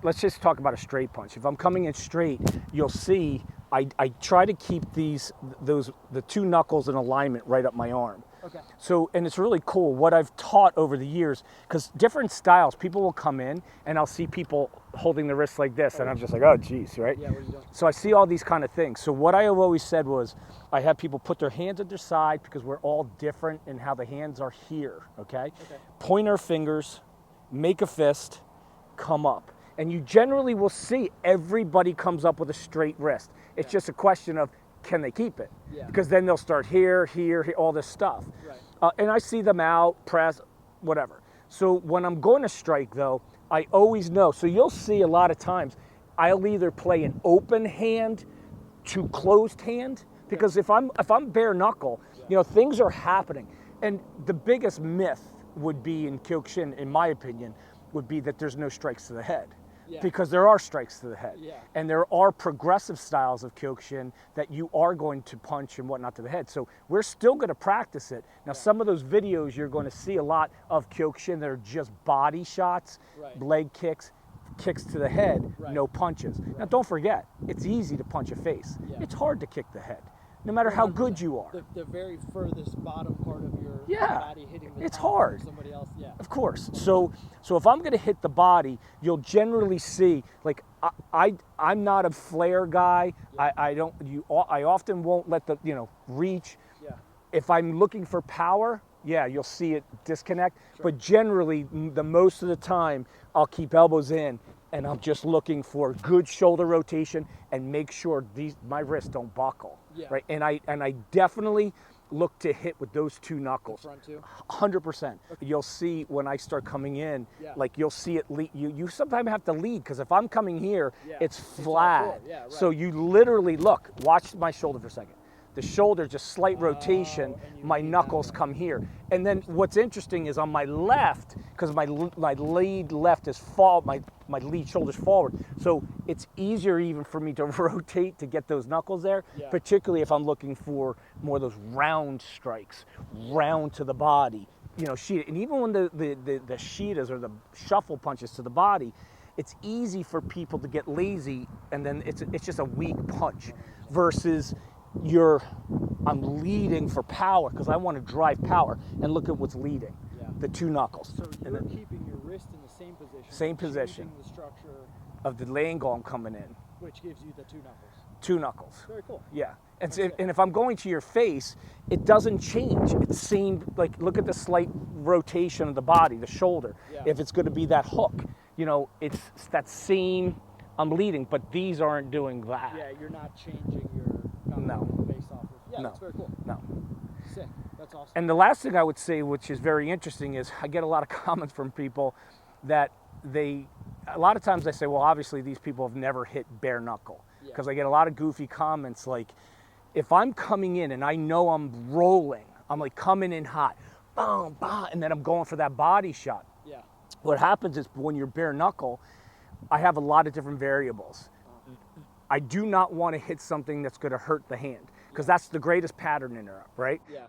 let's just talk about a straight punch. If I'm coming in straight, you'll see I try to keep the two knuckles in alignment right up my arm. Okay. So, and it's really cool what I've taught over the years, because different styles, people will come in and I'll see people holding the wrist like this, and I'm just like, oh geez, right? Yeah, what are you doing? So I see all these kind of things. So what I have always said was, I have people put their hands at their side, because we're all different in how the hands are here, okay? Point our fingers, make a fist, come up. And you generally will see everybody comes up with a straight wrist. It's just a question of, can they keep it? Yeah. Because then they'll start here, all this stuff. Right. And I see them out, press, whatever. So when I'm going to strike, though, I always know. So you'll see a lot of times, I'll either play an open hand to closed hand, because if I'm bare knuckle, things are happening. And the biggest myth would be in Kyokushin, in my opinion, would be that there's no strikes to the head. Yeah. Because there are strikes to the head. Yeah. And there are progressive styles of Kyokushin that you are going to punch and whatnot to the head. So we're still going to practice it. Now, some of those videos, you're going to see a lot of Kyokushin that are just body shots, leg kicks, kicks to the head, no punches. Now, don't forget, it's easy to punch a face. Yeah. It's hard to kick the head, no matter how good you are. The very furthest bottom part of your body hitting the it's top hard. of somebody else. Yeah. Of course. So if I'm going to hit the body, you'll generally see, like, I'm not a flare guy. Yeah. I often won't let the reach. Yeah. If I'm looking for power, you'll see it disconnect. Sure. But generally, the most of the time, I'll keep elbows in, and I'm just looking for good shoulder rotation and make sure my wrists don't buckle. Yeah. Right. And I definitely look to hit with those two knuckles. The front two? 100%. Okay. You'll see when I start coming in, like you'll see it lead. You sometimes have to lead, because if I'm coming here, it's flat. Yeah, right. So you literally watch my shoulder for a second. The shoulder, just slight rotation, my knuckles come here. And then what's interesting is on my left, because my lead left is my lead shoulder's forward. So it's easier even for me to rotate to get those knuckles there, particularly if I'm looking for more of those round strikes, round to the body, sheet. And even when the shitas or the shuffle punches to the body, it's easy for people to get lazy, and then it's just a weak punch versus I'm leading for power, because I want to drive power, and look at what's leading. The two knuckles. So you're keeping your wrist in the same position. Same position. The structure of the angle I'm coming in. Which gives you the two knuckles. Two knuckles. Very cool. Yeah. And if I'm going to your face, it doesn't change. It's same, like, look at the slight rotation of the body, the shoulder. Yeah. If it's going to be that hook, it's that same, I'm leading, but these aren't doing that. Yeah, you're not changing your based off of. Yeah, No. that's very cool. No. Sick. That's awesome. And the last thing I would say, which is very interesting, is I get a lot of comments from people that a lot of times they say, well, obviously these people have never hit bare knuckle. Because I get a lot of goofy comments like, if I'm coming in and I know I'm rolling, I'm like coming in hot, boom, boom, and then I'm going for that body shot. Yeah. What happens is when you're bare knuckle, I have a lot of different variables. I do not want to hit something that's going to hurt the hand, because that's the greatest pattern interrupt, right? Yeah.